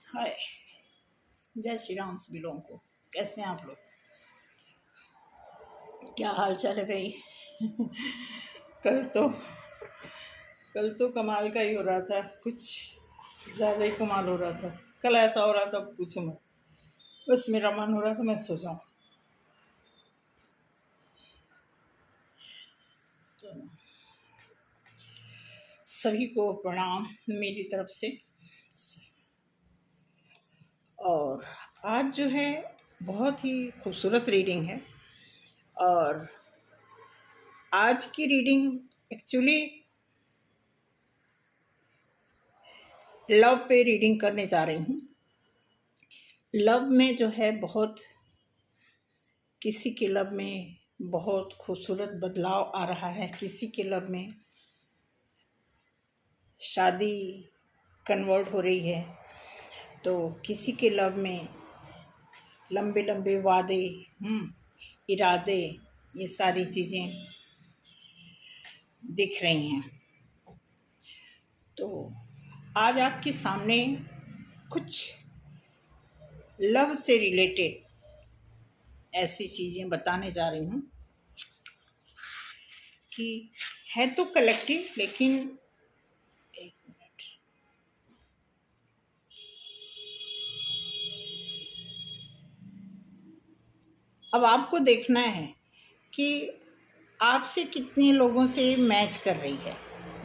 हाय, जय श्री राम सभी लोगों को। कैसे हैं आप लोग? क्या हाल चाल है भाई? कल तो कल तो कमाल का ही हो रहा था, कुछ ज़्यादा ही कमाल हो रहा था। कल ऐसा हो रहा था पूछो मत, बस मेरा मन हो रहा था मैं सो जाऊँ। तो सभी को प्रणाम मेरी तरफ से। और आज जो है बहुत ही खूबसूरत रीडिंग है। और आज की रीडिंग एक्चुअली लव पे रीडिंग करने जा रही हूँ। लव में जो है बहुत, किसी के लव में बहुत खूबसूरत बदलाव आ रहा है, किसी के लव में शादी कन्वर्ट हो रही है, तो किसी के लव में लंबे लंबे वादे, इरादे, ये सारी चीज़ें दिख रही हैं। तो आज आपके सामने कुछ लव से रिलेटेड ऐसी चीज़ें बताने जा रही हूँ कि है तो कलेक्टिव, लेकिन एक मिनट, अब आपको देखना है कि आपसे कितने लोगों से मैच कर रही है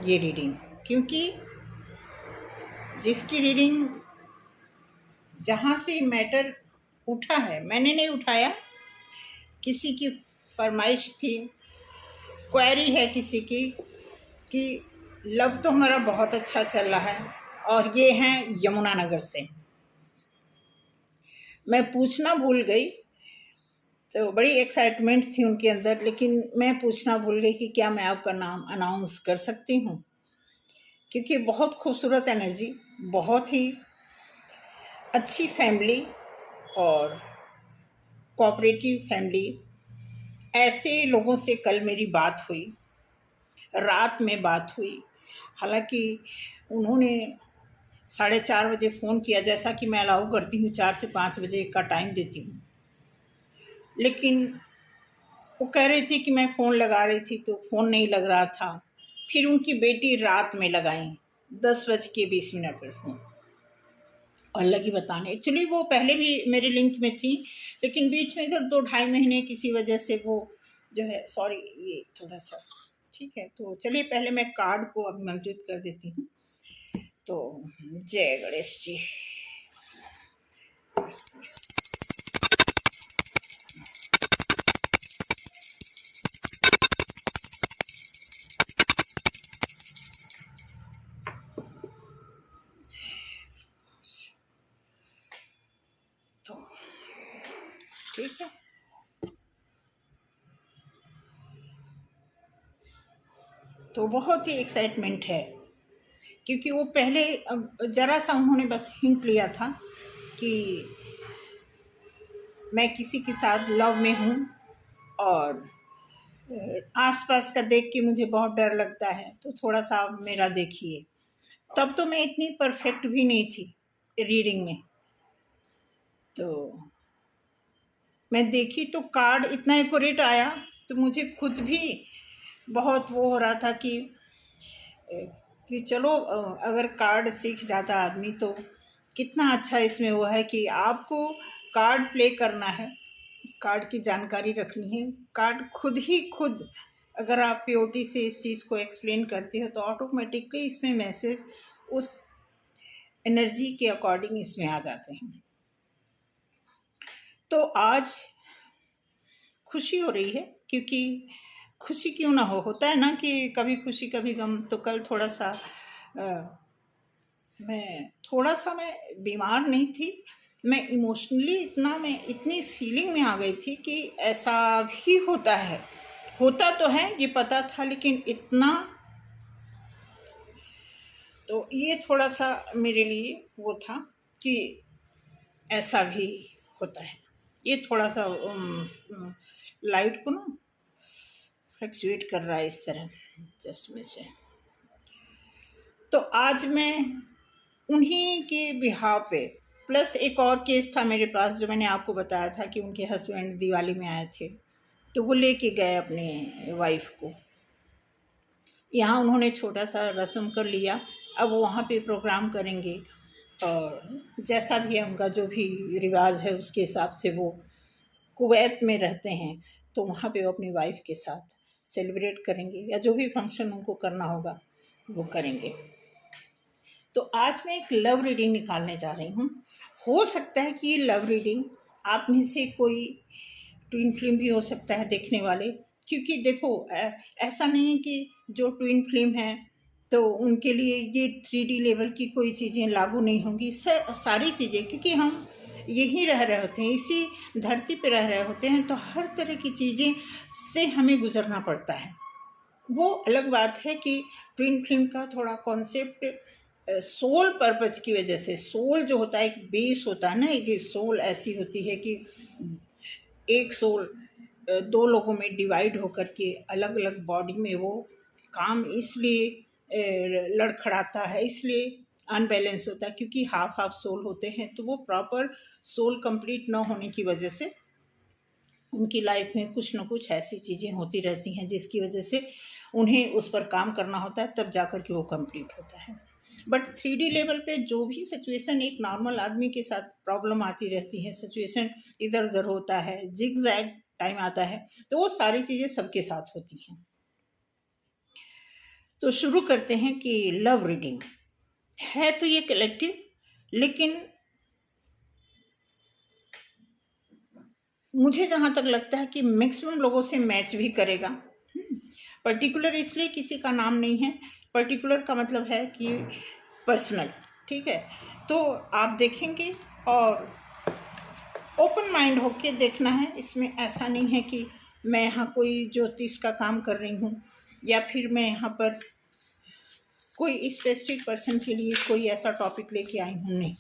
ये रीडिंग। क्योंकि जिसकी रीडिंग जहाँ से मैटर उठा है, मैंने नहीं उठाया, किसी की फरमाइश थी, क्वेरी है किसी की कि लव तो हमारा बहुत अच्छा चल रहा है, और ये हैं यमुनानगर से। मैं पूछना भूल गई, तो बड़ी एक्साइटमेंट थी उनके अंदर, लेकिन मैं पूछना भूल गई कि क्या मैं आपका नाम अनाउंस कर सकती हूँ। क्योंकि बहुत खूबसूरत एनर्जी, बहुत ही अच्छी फैमिली और कोऑपरेटिव फैमिली, ऐसे लोगों से कल मेरी बात हुई, रात में बात हुई। हालांकि उन्होंने 4:30 बजे फ़ोन किया, जैसा कि मैं अलाउ करती हूँ 4 से 5 बजे का टाइम देती हूँ, लेकिन वो कह रही थी कि मैं फ़ोन लगा रही थी तो फ़ोन नहीं लग रहा था। फिर उनकी बेटी रात में लगाई 10:20 पर फ़ोन, और लगी बताने। एक्चुअली वो पहले भी मेरे लिंक में थी, लेकिन बीच में इधर 2-2.5 महीने किसी वजह से वो जो है, सॉरी, ये थोड़ा सा ठीक है। तो चलिए पहले मैं कार्ड को अभिमंत्रित कर देती हूँ। तो जय गणेश जी। तो ठीक है, तो बहुत ही एक्साइटमेंट है, क्योंकि वो पहले ज़रा सा उन्होंने बस हिंट लिया था कि मैं किसी के साथ लव में हूँ, और आसपास का देख के मुझे बहुत डर लगता है, तो थोड़ा सा आप मेरा देखिए। तब तो मैं इतनी परफेक्ट भी नहीं थी रीडिंग में, तो मैं देखी तो कार्ड इतना एक्यूरेट आया, तो मुझे खुद भी बहुत वो हो रहा था कि चलो अगर कार्ड सीख जाता आदमी तो कितना अच्छा इसमें वो है कि आपको कार्ड प्ले करना है, कार्ड की जानकारी रखनी है। कार्ड खुद अगर आप प्योरिटी से इस चीज़ को एक्सप्लेन करते हो तो ऑटोमेटिकली इसमें मैसेज उस एनर्जी के अकॉर्डिंग इसमें आ जाते हैं। तो आज खुशी हो रही है, क्योंकि खुशी क्यों ना हो, होता है ना कि कभी खुशी कभी गम। तो कल थोड़ा सा मैं बीमार नहीं थी, मैं इमोशनली मैं इतनी फीलिंग में आ गई थी कि ऐसा भी होता है, होता तो है ये पता था, लेकिन इतना, तो ये थोड़ा सा मेरे लिए वो था कि ऐसा भी होता है। ये थोड़ा सा लाइट को ना फ्लक्चुएट कर रहा है इस तरह चश्मे से। तो आज मैं उन्हीं के बिहाव पे प्लस एक और केस था मेरे पास जो मैंने आपको बताया था कि उनके हस्बैंड दिवाली में आए थे, तो वो लेके गए अपने वाइफ को। यहाँ उन्होंने छोटा सा रस्म कर लिया, अब वो वहाँ पे प्रोग्राम करेंगे और जैसा भी है उनका जो भी रिवाज है उसके हिसाब से वो कुवैत में रहते हैं, तो वहाँ पे वो अपनी वाइफ के साथ सेलिब्रेट करेंगे या जो भी फंक्शन उनको करना होगा वो करेंगे। तो आज मैं एक लव रीडिंग निकालने जा रही हूँ। हो सकता है कि ये लव रीडिंग आप में से कोई ट्विन फ्लेम भी हो सकता है देखने वाले, क्योंकि देखो ऐसा नहीं है कि जो ट्विन फ्लेम है तो उनके लिए ये 3D लेवल की कोई चीज़ें लागू नहीं होंगी। सारी चीज़ें, क्योंकि हम यहीं रह रहे होते हैं, इसी धरती पे रह रहे होते हैं, तो हर तरह की चीज़ें से हमें गुजरना पड़ता है। वो अलग बात है कि ट्विन फ्लेम का थोड़ा कॉन्सेप्ट सोल पर्पज की वजह से, सोल जो होता है एक बेस होता है ना, एक सोल ऐसी होती है कि एक सोल दो लोगों में डिवाइड होकर के अलग अलग बॉडी में वो काम इसलिए लड़खड़ाता है, इसलिए अनबैलेंस होता है क्योंकि हाफ हाफ सोल होते हैं। तो वो प्रॉपर सोल कंप्लीट ना होने की वजह से उनकी लाइफ में कुछ ना कुछ ऐसी चीज़ें होती रहती हैं जिसकी वजह से उन्हें उस पर काम करना होता है, तब जाकर के वो कंप्लीट होता है। बट 3D लेवल पे जो भी सिचुएशन एक नॉर्मल आदमी के साथ प्रॉब्लम आती रहती है, सिचुएशन इधर उधर होता है, जिग जैग टाइम आता है, तो वो सारी चीज़ें सबके साथ होती हैं। तो शुरू करते हैं कि लव रीडिंग है तो ये कलेक्टिव, लेकिन मुझे जहाँ तक लगता है कि मैक्सिमम लोगों से मैच भी करेगा। पर्टिकुलर इसलिए किसी का नाम नहीं है, पर्टिकुलर का मतलब है कि पर्सनल, ठीक है। तो आप देखेंगे और ओपन माइंड होके देखना है। इसमें ऐसा नहीं है कि मैं यहाँ कोई ज्योतिष का काम कर रही हूँ या फिर मैं यहाँ पर कोई स्पेसिफिक पर्सन के लिए कोई ऐसा टॉपिक लेके आई हूँ, नहीं,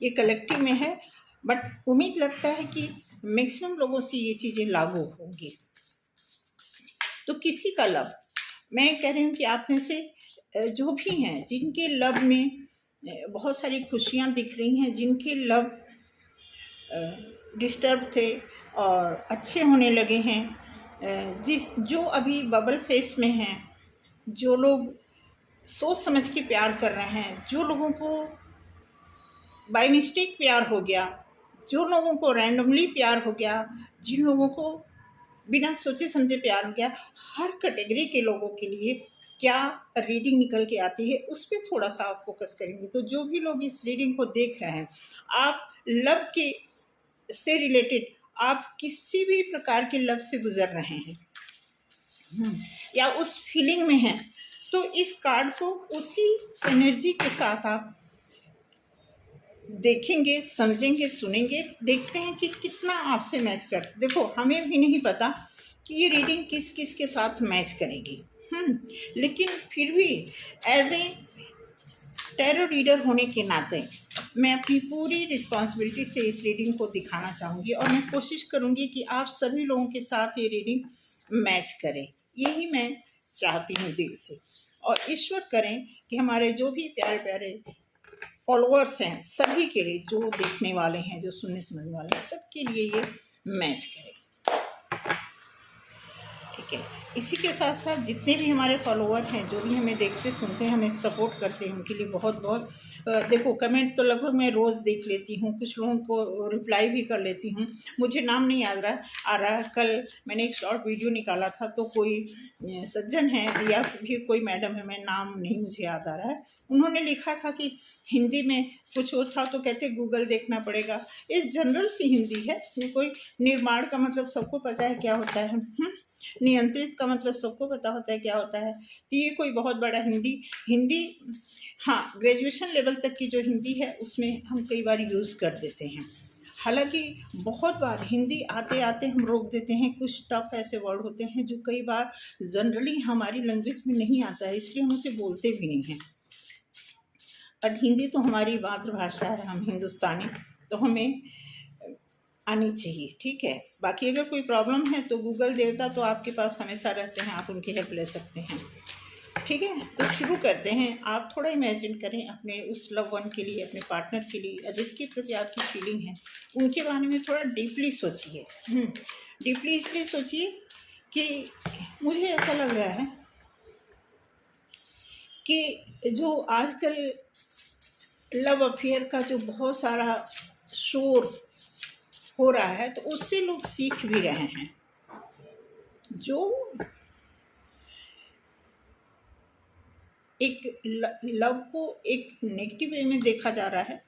ये कलेक्टिव में है। बट उम्मीद लगता है कि मैक्सिमम लोगों से ये चीज़ें लागू होंगी। तो किसी का लव, मैं कह रही हूँ कि आप में से जो भी हैं जिनके लव में बहुत सारी खुशियाँ दिख रही हैं, जिनके लव डिस्टर्ब थे और अच्छे होने लगे हैं, जो अभी बबल फेस में हैं, जो लोग सोच समझ के प्यार कर रहे हैं, जो लोगों को बाय मिस्टेक प्यार हो गया, जो लोगों को रैंडमली प्यार हो गया, जिन लोगों को बिना सोचे समझे प्यार हो गया, हर कैटेगरी के लोगों के लिए क्या रीडिंग निकल के आती है उस पर थोड़ा सा आप फोकस करेंगे। तो जो भी लोग इस रीडिंग को देख रहे हैं, आप लव के से रिलेटेड आप किसी भी प्रकार के लव से गुजर रहे हैं या उस फीलिंग में हैं, तो इस कार्ड को उसी एनर्जी के साथ आप देखेंगे, समझेंगे, सुनेंगे, देखते हैं कि कितना आपसे मैच कर। देखो, हमें भी नहीं पता कि ये रीडिंग किस किस के साथ मैच करेगी, लेकिन फिर भी एज ए टैरो रीडर होने के नाते मैं अपनी पूरी रिस्पॉन्सिबिलिटी से इस रीडिंग को दिखाना चाहूँगी और मैं कोशिश करूँगी कि आप सभी लोगों के साथ ये रीडिंग मैच करे। यही मैं चाहती हूँ दिल से, और ईश्वर करें कि हमारे जो भी प्यारे प्यारे फॉलोअर्स हैं, सभी के लिए, जो देखने वाले हैं, जो सुनने समझने वाले हैं, सबके लिए ये मैच करे, ठीक है। इसी के साथ साथ जितने भी हमारे फॉलोअर हैं, जो भी हमें देखते सुनते हैं, हमें सपोर्ट करते हैं, उनके लिए बहुत बहुत देखो, कमेंट तो लगभग मैं रोज़ देख लेती हूँ, कुछ लोगों को रिप्लाई भी कर लेती हूँ। मुझे नाम नहीं याद आ रहा। कल मैंने एक शॉर्ट वीडियो निकाला था, तो कोई सज्जन है या फिर कोई मैडम है, मैं नाम नहीं मुझे याद आ रहा है, उन्होंने लिखा था कि हिंदी में कुछ और था, तो कहते गूगल देखना पड़ेगा। ये जनरल सी हिंदी है, इसमें कोई निर्माण का मतलब सबको पता है क्या होता है, नियंत्रित का मतलब सबको पता होता है क्या होता है। तो ये कोई बहुत बड़ा हिंदी हाँ, ग्रेजुएशन लेवल तक की जो हिंदी है उसमें हम कई बार यूज़ कर देते हैं। हालांकि बहुत बार हिंदी आते आते हम रोक देते हैं, कुछ टफ ऐसे वर्ड होते हैं जो कई बार जनरली हमारी लैंग्वेज में नहीं आता है, इसलिए हम उसे बोलते भी नहीं हैं। पर हिंदी तो हमारी मातृभाषा है, हम हिंदुस्तानी, तो हमें आनी चाहिए, ठीक है। बाकी अगर कोई प्रॉब्लम है तो गूगल देवता तो आपके पास हमेशा रहते हैं, आप उनकी हेल्प ले सकते हैं, ठीक है, तो शुरू करते हैं। आप थोड़ा इमेजिन करें अपने उस लव वन के लिए, अपने पार्टनर के लिए, या जिसके प्रति आपकी फीलिंग है उनके बारे में थोड़ा डीपली सोचिए। डीपली इसलिए सोचिए कि मुझे ऐसा लग रहा है कि जो आजकल लव अफेयर का जो बहुत सारा शोर हो रहा है, तो उससे लोग सीख भी रहे हैं। जो एक लव को एक नेगेटिव वे में देखा जा रहा है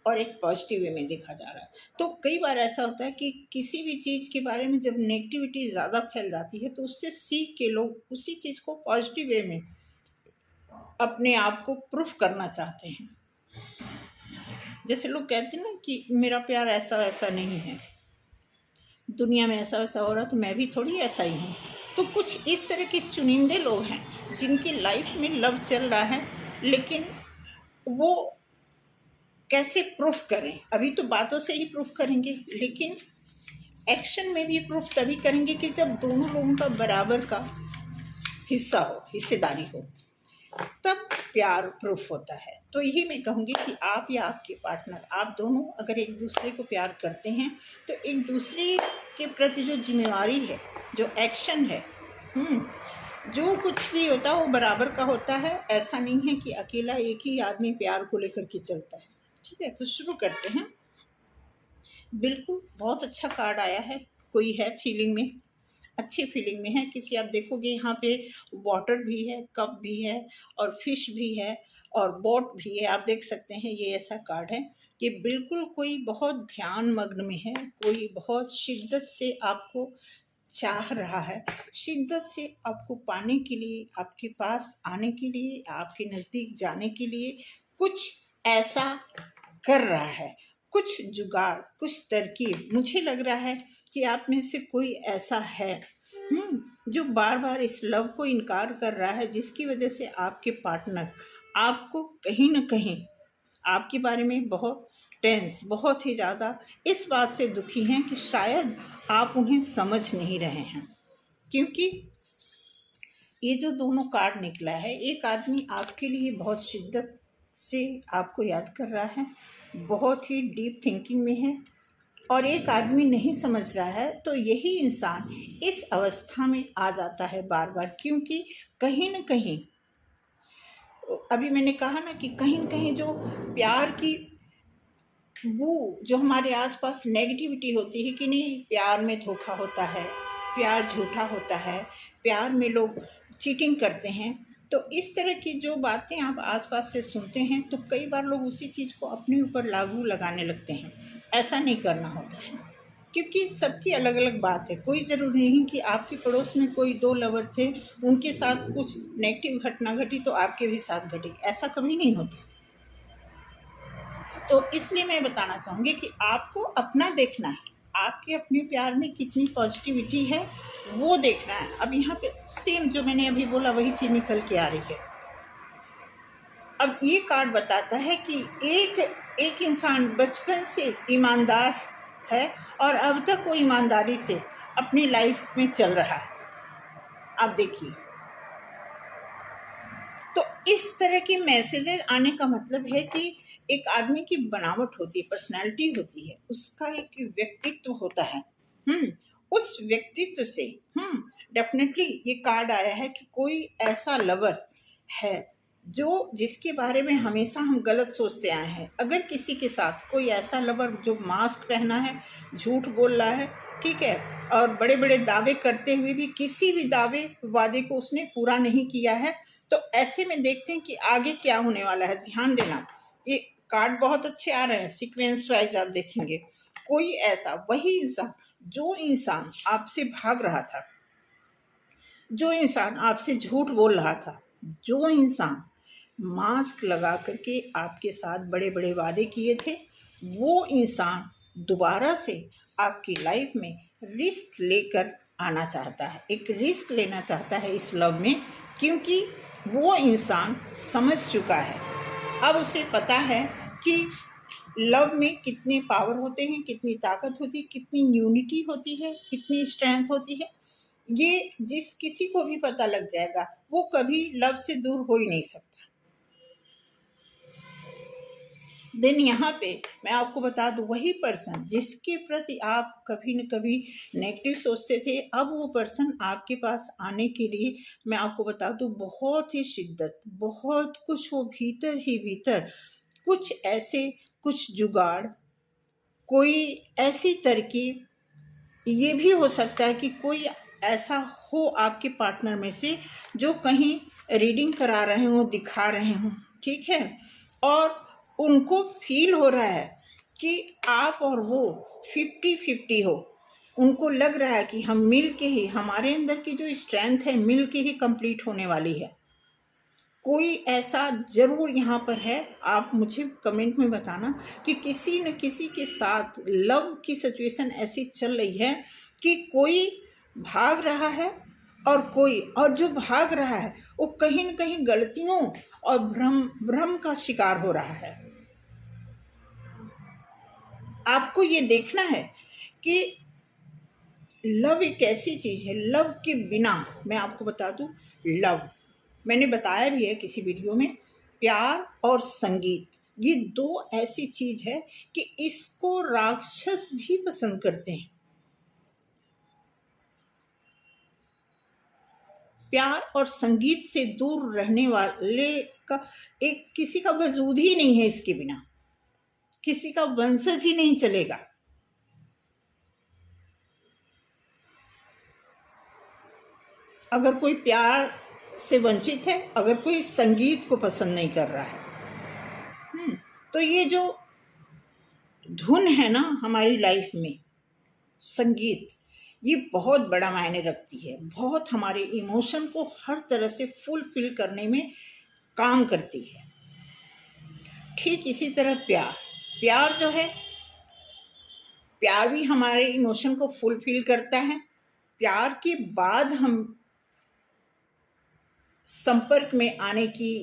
और एक पॉजिटिव वे में देखा जा रहा है। तो कई बार ऐसा होता है कि किसी भी चीज़ के बारे में जब नेगेटिविटी ज़्यादा फैल जाती है, तो उससे सीख के लोग उसी चीज़ को पॉजिटिव वे में अपने आप को प्रूफ करना चाहते हैं। जैसे लोग कहते हैं ना कि मेरा प्यार ऐसा वैसा नहीं है, दुनिया में ऐसा वैसा हो रहा तो मैं भी थोड़ी ऐसा ही हूँ। तो कुछ इस तरह के चुनिंदे लोग हैं जिनकी लाइफ में लव चल रहा है, लेकिन वो कैसे प्रूफ करें? अभी तो बातों से ही प्रूफ करेंगे, लेकिन एक्शन में भी प्रूफ तभी करेंगे कि जब दोनों लोगों का बराबर का हिस्सा हो, हिस्सेदारी हो, तब प्यार प्रूफ होता है। तो यही मैं कहूँगी कि आप या आपके पार्टनर, आप दोनों अगर एक दूसरे को प्यार करते हैं तो एक दूसरे के प्रति जो जिम्मेवारी है, जो एक्शन है, जो कुछ भी होता है वो बराबर का होता है। ऐसा नहीं है कि अकेला एक ही आदमी प्यार को लेकर के चलता है। ठीक है, तो शुरू करते हैं। बिल्कुल बहुत अच्छा कार्ड आया है। कोई है फीलिंग में, अच्छी फीलिंग में है, क्योंकि आप देखोगे यहाँ पे वाटर भी है, कप भी है और फिश भी है और बोट भी है। आप देख सकते हैं ये ऐसा कार्ड है कि बिल्कुल कोई बहुत ध्यान मग्न में है, कोई बहुत शिद्दत से आपको चाह रहा है, शिद्दत से आपको पाने के लिए, आपके पास आने के लिए, आपके नज़दीक जाने के लिए कुछ ऐसा कर रहा है, कुछ जुगाड़, कुछ तरकीब। मुझे लग रहा है कि आप में से कोई ऐसा है जो बार बार इस लव को इनकार कर रहा है, जिसकी वजह से आपके पार्टनर आपको कहीं ना कहीं आपके बारे में बहुत टेंस, बहुत ही ज़्यादा इस बात से दुखी हैं कि शायद आप उन्हें समझ नहीं रहे हैं। क्योंकि ये जो दोनों कार्ड निकला है, एक आदमी आपके लिए बहुत शिद्दत से आपको याद कर रहा है, बहुत ही डीप थिंकिंग में है, और एक आदमी नहीं समझ रहा है। तो यही इंसान इस अवस्था में आ जाता है बार बार, क्योंकि कहीं न कहीं, अभी मैंने कहा ना कि कहीं न कहीं जो प्यार की वो जो हमारे आसपास नेगेटिविटी होती है कि नहीं, प्यार में धोखा होता है, प्यार झूठा होता है, प्यार में लोग चीटिंग करते हैं, तो इस तरह की जो बातें आप आसपास से सुनते हैं, तो कई बार लोग उसी चीज़ को अपने ऊपर लागू लगाने लगते हैं। ऐसा नहीं करना होता है, क्योंकि सबकी अलग अलग बात है। कोई ज़रूरी नहीं कि आपके पड़ोस में कोई दो लवर थे, उनके साथ कुछ नेगेटिव घटना घटी तो आपके भी साथ घटी, ऐसा कभी नहीं होता। तो इसलिए मैं बताना चाहूँगी कि आपको अपना देखना है, आपके अपने प्यार में कितनी पॉजिटिविटी है वो देखना है। अब यहाँ पे सेम जो मैंने अभी बोला वही चीज़ निकल के आ रही है। अब ये कार्ड बताता है कि एक इंसान बचपन से ईमानदार है और अब तक वो ईमानदारी से अपनी लाइफ में चल रहा है। आप देखिए, तो इस तरह के मैसेजेस आने का मतलब है कि एक आदमी की बनावट होती है, पर्सनैलिटी होती है, उसका एक व्यक्तित्व होता है। उस व्यक्तित्व से डेफिनेटली ये कार्ड आया है कि कोई ऐसा लवर है जो जिसके बारे में हमेशा हम गलत सोचते आए हैं। अगर किसी के साथ कोई ऐसा लवर जो मास्क पहना है, झूठ बोल रहा है, ठीक है, और बड़े बड़े दावे करते हुए भी किसी भी वादे को उसने पूरा नहीं किया है, तो ऐसे में देखते हैं कि आगे क्या होने वाला है। ध्यान देना, ये कार्ड बहुत अच्छे आ रहे हैं, सीक्वेंस वाइज आप देखेंगे। कोई ऐसा, वही इंसान, जो इंसान आपसे भाग रहा था, जो इंसान आपसे झूठ बोल रहा था, जो इंसान मास्क लगा करके आपके साथ बड़े बड़े वादे किए थे, वो इंसान दोबारा से आपकी लाइफ में रिस्क लेकर आना चाहता है, एक रिस्क लेना चाहता है इस लव में, क्योंकि वो इंसान समझ चुका है। अब उसे पता है कि लव में कितने पावर होते हैं, कितनी ताकत होती है, कितनी यूनिटी होती है, कितनी स्ट्रेंथ होती है। ये जिस किसी को भी पता लग जाएगा, वो कभी लव से दूर हो ही नहीं सकता। देन यहाँ पे मैं आपको बता दूं, वही पर्सन जिसके प्रति आप कभी न कभी नेगेटिव सोचते थे, अब वो पर्सन आपके पास आने के लिए मैं आपको बता दूं बहुत ही शिद्दत, बहुत कुछ वो भीतर ही भीतर कुछ ऐसे, कुछ जुगाड़, कोई ऐसी तरकीब, ये भी हो सकता है कि कोई ऐसा हो आपके पार्टनर में से जो कहीं रीडिंग करा रहे हों, दिखा रहे हों, ठीक है, और उनको फील हो रहा है कि आप और वो 50-50 हो। उनको लग रहा है कि हम मिल के ही, हमारे अंदर की जो स्ट्रेंथ है मिल के ही कंप्लीट होने वाली है। कोई ऐसा ज़रूर यहाँ पर है, आप मुझे कमेंट में बताना कि किसी न किसी के साथ लव की सिचुएशन ऐसी चल रही है कि कोई भाग रहा है और जो भाग रहा है वो कहीं न कहीं गलतियों और भ्रम का शिकार हो रहा है। आपको ये देखना है कि लव एक ऐसी चीज़ है, लव के बिना मैं आपको बता दूं, लव मैंने बताया भी है किसी वीडियो में, प्यार और संगीत, ये दो ऐसी चीज़ है कि इसको राक्षस भी पसंद करते हैं। प्यार और संगीत से दूर रहने वाले का एक किसी का वजूद ही नहीं है, इसके बिना किसी का वंशज ही नहीं चलेगा। अगर कोई प्यार से वंचित है, अगर कोई संगीत को पसंद नहीं कर रहा है, तो ये जो धुन है ना हमारी लाइफ में, संगीत, ये बहुत बड़ा मायने रखती है, बहुत हमारे इमोशन को हर तरह से फुलफिल करने में काम करती है। ठीक इसी तरह प्यार जो है, प्यार भी हमारे इमोशन को फुलफिल करता है। प्यार के बाद हम संपर्क में आने की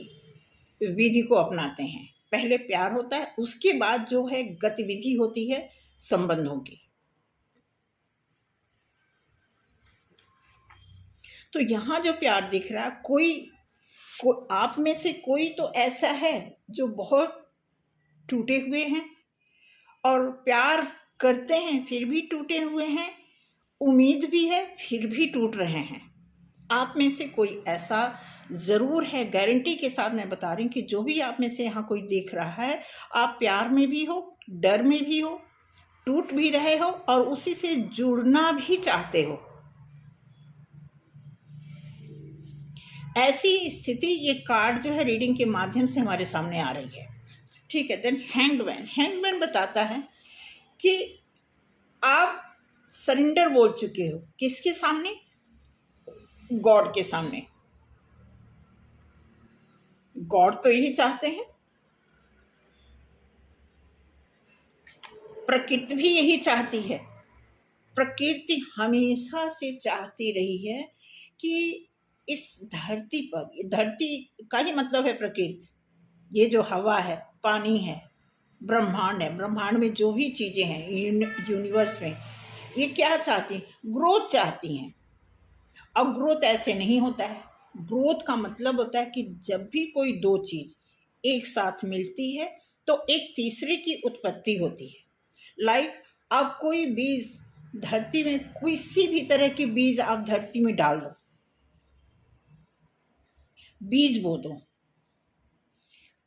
विधि को अपनाते हैं। पहले प्यार होता है, उसके बाद जो है गतिविधि होती है संबंधों की। तो यहाँ जो प्यार दिख रहा है, कोई आप में से कोई तो ऐसा है जो बहुत टूटे हुए हैं और प्यार करते हैं फिर भी टूटे हुए हैं, उम्मीद भी है फिर भी टूट रहे हैं। आप में से कोई ऐसा ज़रूर है, गारंटी के साथ मैं बता रही हूँ कि जो भी आप में से यहाँ कोई देख रहा है, आप प्यार में भी हो, डर में भी हो, टूट भी रहे हो और उसी से जुड़ना भी चाहते हो। ऐसी स्थिति ये कार्ड जो है रीडिंग के माध्यम से हमारे सामने आ रही है, ठीक है। देन हैंगमैन बताता है कि आप सरेंडर बोल चुके हो, किसके सामने? गॉड के सामने। गॉड तो यही चाहते हैं, प्रकृति भी यही चाहती है। प्रकृति हमेशा से चाहती रही है कि इस धरती पर, धरती का ही मतलब है प्रकृति, ये जो हवा है, पानी है, ब्रह्मांड है, ब्रह्मांड में जो भी चीज़ें हैं यूनिवर्स में, ये क्या चाहती हैं? ग्रोथ चाहती हैं। अब ग्रोथ ऐसे नहीं होता है। ग्रोथ का मतलब होता है कि जब भी कोई दो चीज़ एक साथ मिलती है तो एक तीसरे की उत्पत्ति होती है। लाइक आप कोई बीज धरती में, किसी भी तरह के बीज आप धरती में डाल दो, बीज बो दो,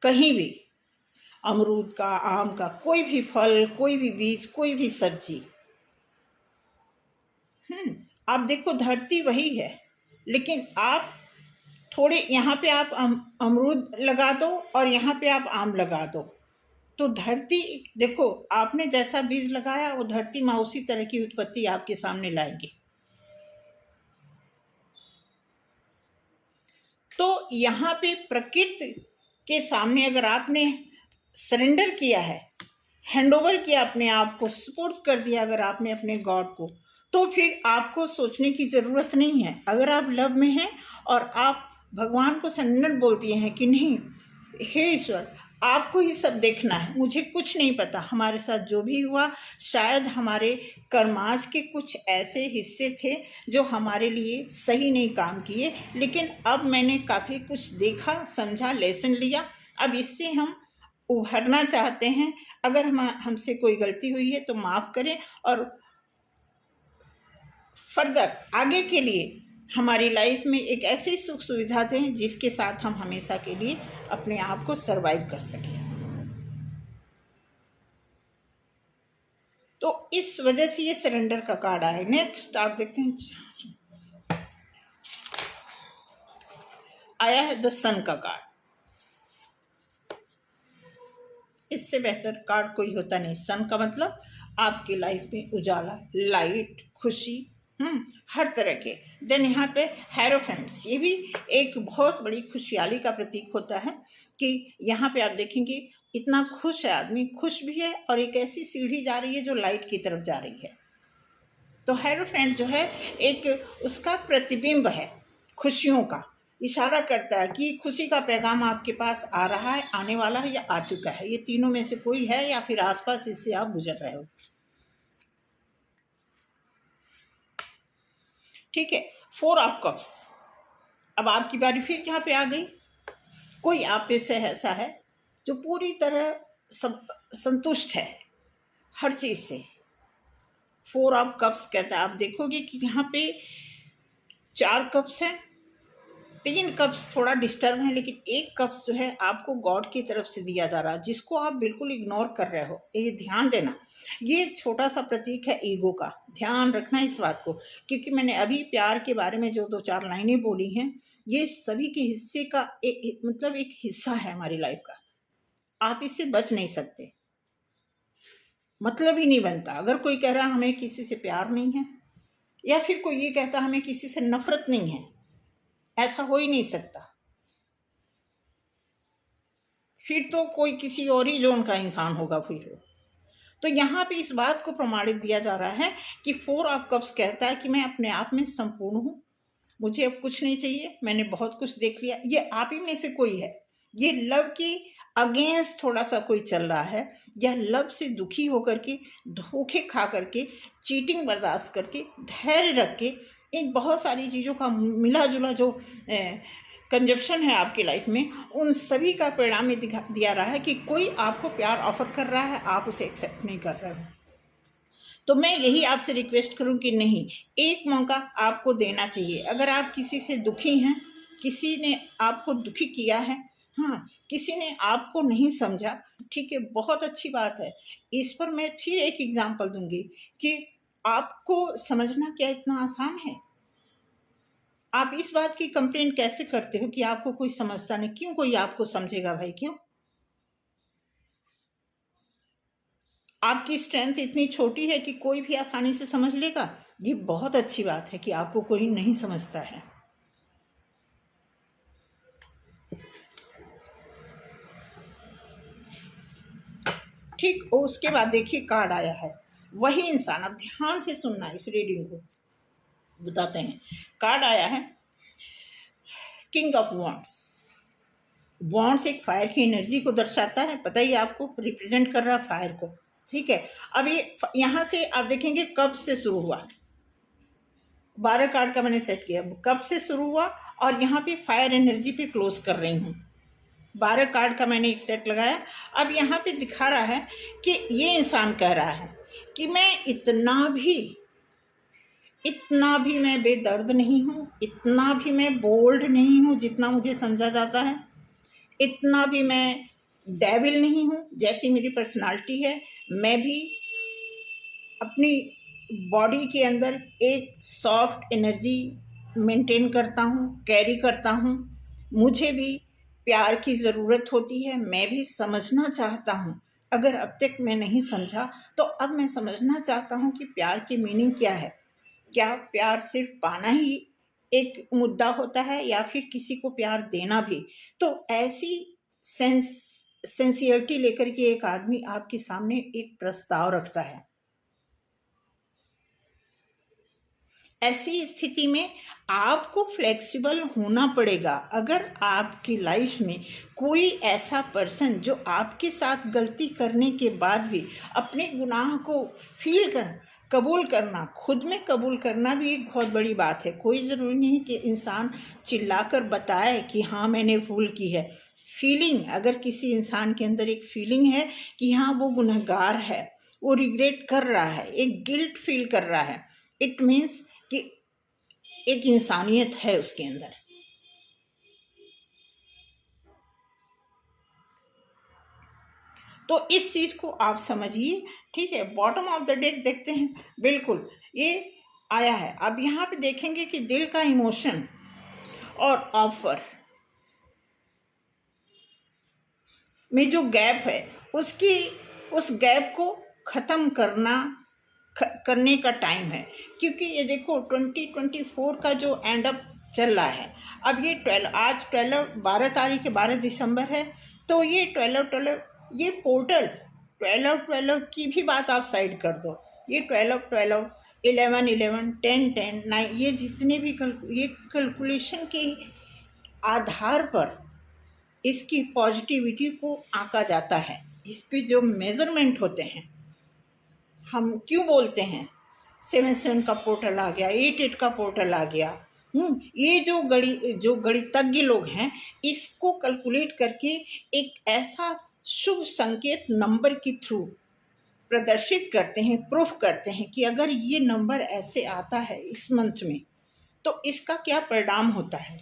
कहीं भी, अमरूद का, आम का, कोई भी फल, कोई भी बीज, कोई भी सब्जी, आप देखो धरती वही है, लेकिन आप थोड़े यहाँ पे आप अमरूद लगा दो और यहाँ पे आप आम लगा दो, तो धरती देखो, आपने जैसा बीज लगाया वो धरती माँ उसी तरह की उत्पत्ति आपके सामने लाएगी। तो यहाँ पे प्रकृति के सामने अगर आपने सरेंडर किया है, हैंडओवर किया, अपने आप को सुपुर्द कर दिया अगर आपने अपने गॉड को, तो फिर आपको सोचने की ज़रूरत नहीं है। अगर आप लव में हैं और आप भगवान को सरेंडर बोलती हैं कि नहीं, हे ईश्वर आपको ही सब देखना है, मुझे कुछ नहीं पता। हमारे साथ जो भी हुआ, शायद हमारे कर्मास के कुछ ऐसे हिस्से थे जो हमारे लिए सही नहीं काम किए, लेकिन अब मैंने काफ़ी कुछ देखा, समझा, लेसन लिया। अब इससे हम उभरना चाहते हैं। अगर हमसे कोई गलती हुई है तो माफ़ करें, और फर्दर आगे के लिए हमारी लाइफ में एक ऐसी सुख सुविधा दें जिसके साथ हम हमेशा के लिए अपने आप को सरवाइव कर सकें। तो इस वजह से ये सरेंडर का कार्ड आया। नेक्स्ट आप देखते हैं, आया है द सन का कार्ड। इससे बेहतर कार्ड कोई होता नहीं। सन का मतलब आपकी लाइफ में उजाला, लाइट, खुशी, हर तरह के। देन यहाँ पे हेरोफेंट्स, ये भी एक बहुत बड़ी खुशहाली का प्रतीक होता है कि यहाँ पे आप देखेंगे इतना खुश है आदमी, खुश भी है, और एक ऐसी सीढ़ी जा रही है जो लाइट की तरफ जा रही है। तो हेरोफेंट जो है एक उसका प्रतिबिंब है, खुशियों का इशारा करता है कि खुशी का पैगाम आपके पास आ रहा है, आने वाला है, या आ चुका है। ये तीनों में से कोई है या फिर आसपास इससे आप गुजर रहे हो। ठीक है, 4 ऑफ कप्स। अब आपकी बारी फिर यहाँ पे आ गई। कोई आप पे से ऐसा है जो पूरी तरह संतुष्ट है हर चीज से। 4 ऑफ कप्स कहता है, आप देखोगे कि यहाँ पे 4 कप्स हैं, 3 कप्स थोड़ा डिस्टर्ब है, लेकिन 1 कप्स जो है आपको गॉड की तरफ से दिया जा रहा है, जिसको आप बिल्कुल इग्नोर कर रहे हो। ये ध्यान देना, ये एक छोटा सा प्रतीक है ईगो का। ध्यान रखना इस बात को, क्योंकि मैंने अभी प्यार के बारे में जो 2-4 लाइनें बोली हैं, ये सभी के हिस्से का मतलब एक हिस्सा है हमारी लाइफ का। आप इससे बच नहीं सकते, मतलब ही नहीं बनता। अगर कोई कह रहा हमें किसी से प्यार नहीं है, या फिर कोई ये कहता हमें किसी से नफरत नहीं है, ऐसा हो ही नहीं सकता। फिर तो कोई किसी और ही जोन का इंसान होगा फिर। तो यहाँ पे इस बात को प्रमाणित दिया जा रहा है कि 4 ऑफ कप्स कहता है कि मैं अपने आप में संपूर्ण हूँ, मुझे अब कुछ नहीं चाहिए, मैंने बहुत कुछ देख लिया। ये आप ही में से कोई है, ये लव की अगेंस्ट थोड़ा सा कोई चल रहा है, या लव से दुखी होकर के, धोखे खा करके, चीटिंग बर्दाश्त करके, धैर्य रख के, एक बहुत सारी चीज़ों का मिला जुला जो कंजप्शन है आपकी लाइफ में, उन सभी का परिणाम ये दिया रहा है कि कोई आपको प्यार ऑफर कर रहा है, आप उसे एक्सेप्ट नहीं कर रहे हो। तो मैं यही आपसे रिक्वेस्ट करूं कि नहीं, एक मौका आपको देना चाहिए। अगर आप किसी से दुखी हैं, किसी ने आपको दुखी किया है, हाँ, किसी ने आपको नहीं समझा, ठीक है, बहुत अच्छी बात है। इस पर मैं फिर एक एग्जांपल दूंगी कि आपको समझना क्या इतना आसान है। आप इस बात की कंप्लेन कैसे करते हो कि आपको कोई समझता नहीं? क्यों कोई आपको समझेगा भाई, क्यों? आपकी स्ट्रेंथ इतनी छोटी है कि कोई भी आसानी से समझ लेगा? ये बहुत अच्छी बात है कि आपको कोई नहीं समझता है। ठीक, उसके बाद देखिए कार्ड आया है वही इंसान। अब ध्यान से सुनना, इस रीडिंग को बताते हैं। कार्ड आया है किंग ऑफ वॉन्ड्स। वॉन्ड्स एक फायर की एनर्जी को दर्शाता है, पता ही आपको, रिप्रेजेंट कर रहा है फायर को। ठीक है, अब ये यहाँ से आप देखेंगे कब से शुरू हुआ। 12 कार्ड का मैंने सेट किया, कब से शुरू हुआ, और यहाँ पे फायर एनर्जी पे क्लोज कर रही हूँ। 12 कार्ड का मैंने एक सेट लगाया। अब यहाँ पे दिखा रहा है कि ये इंसान कह रहा है कि मैं इतना भी मैं बेदर्द नहीं हूँ, इतना भी मैं बोल्ड नहीं हूँ जितना मुझे समझा जाता है, इतना भी मैं डेविल नहीं हूँ जैसी मेरी पर्सनालिटी है। मैं भी अपनी बॉडी के अंदर एक सॉफ्ट एनर्जी मेंटेन करता हूँ, कैरी करता हूँ। मुझे भी प्यार की ज़रूरत होती है, मैं भी समझना चाहता हूँ। अगर अब तक मैं नहीं समझा तो अब मैं समझना चाहता हूँ कि प्यार की मीनिंग क्या है। क्या प्यार सिर्फ पाना ही एक मुद्दा होता है, या फिर किसी को प्यार देना भी? तो ऐसी सेंसियरिटी लेकर के एक आदमी आपके सामने एक प्रस्ताव रखता है। ऐसी स्थिति में आपको फ्लेक्सिबल होना पड़ेगा। अगर आपकी लाइफ में कोई ऐसा पर्सन जो आपके साथ गलती करने के बाद भी अपने गुनाह को कबूल करना, खुद में कबूल करना भी एक बहुत बड़ी बात है। कोई ज़रूरी नहीं कि इंसान चिल्लाकर बताए कि हाँ मैंने भूल की है। फीलिंग, अगर किसी इंसान के अंदर एक फीलिंग है कि हाँ वो गुनहगार है, वो रिग्रेट कर रहा है, एक गिल्ट फील कर रहा है, इट मीन्स कि एक इंसानियत है उसके अंदर। तो इस चीज को आप समझिए, ठीक है। बॉटम ऑफ द डेक देखते हैं, बिल्कुल ये आया है। अब यहाँ पे देखेंगे कि दिल का इमोशन और ऑफर में जो गैप है, उस गैप को खत्म करने का टाइम है। क्योंकि ये देखो 2024 का जो एंड अप चल रहा है, अब ये 12 तारीख है, 12 दिसंबर है, तो ये 12 ये पोर्टल 12 की भी बात आप साइड कर दो, ये 12 11 11 10 10 9 ये जितने भी ये कैलकुलेशन के आधार पर इसकी पॉजिटिविटी को आंका जाता है। इसके जो मेजरमेंट होते हैं, हम क्यों बोलते हैं 7 का पोर्टल आ गया, 8 का पोर्टल आ गया। ये जो गणितज्ञ लोग हैं, इसको कैलकुलेट करके एक ऐसा शुभ संकेत नंबर के थ्रू प्रदर्शित करते हैं, प्रूफ करते हैं कि अगर ये नंबर ऐसे आता है इस मंथ में तो इसका क्या परिणाम होता है।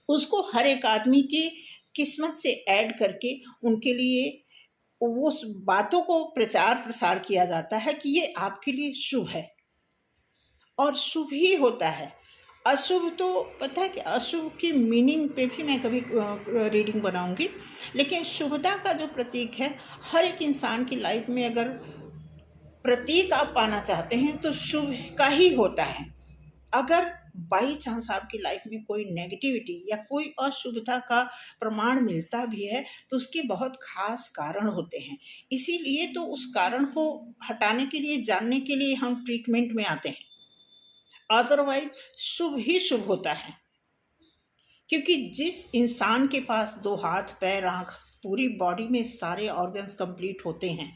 उसको हर एक आदमी की किस्मत से ऐड करके उनके लिए उस बातों को प्रचार प्रसार किया जाता है कि ये आपके लिए शुभ है, और शुभ ही होता है। अशुभ तो पता है कि अशुभ की मीनिंग पे भी मैं कभी रीडिंग बनाऊंगी, लेकिन शुभता का जो प्रतीक है, हर एक इंसान की लाइफ में अगर प्रतीक आप पाना चाहते हैं तो शुभ का ही होता है। अगर बाई चांस आपकी लाइफ में कोई नेगेटिविटी या कोई अशुभता का प्रमाण मिलता भी है तो उसके बहुत खास कारण होते हैं। इसीलिए तो उस कारण को हटाने के लिए, जानने के लिए हम ट्रीटमेंट में आते हैं। अदरवाइज शुभ ही शुभ होता है, क्योंकि जिस इंसान के पास 2 हाथ पैर आँख पूरी बॉडी में सारे ऑर्गन्स कंप्लीट होते हैं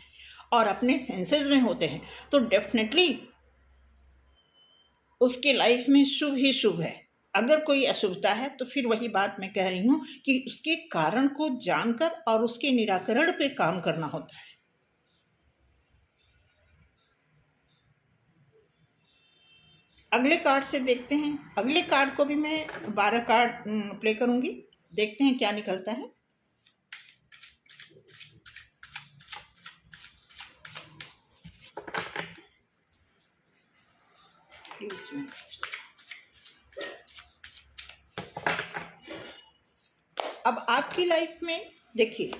और अपने सेंसेस में होते हैं, तो डेफिनेटली उसके लाइफ में शुभ ही शुभ है। अगर कोई अशुभता है तो फिर वही बात मैं कह रही हूँ कि उसके कारण को जानकर और उसके निराकरण पे काम करना होता है। अगले कार्ड से देखते हैं। अगले कार्ड को भी मैं 12 कार्ड प्ले करूंगी, देखते हैं क्या निकलता है। अब आपकी लाइफ में देखिए,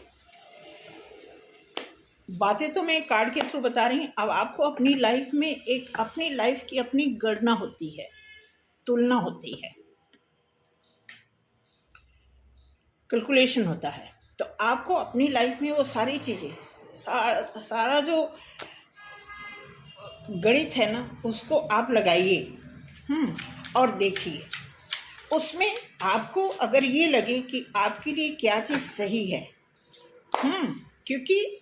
बातें तो मैं कार्ड के थ्रू बता रही हूँ। अब आपको अपनी लाइफ में अपनी लाइफ की अपनी गणना होती है, तुलना होती है, कैलकुलेशन होता है। तो आपको अपनी लाइफ में वो सारी चीज़ें, सारा जो गणित है ना, उसको आप लगाइए और देखिए। उसमें आपको अगर ये लगे कि आपके लिए क्या चीज़ सही है, क्योंकि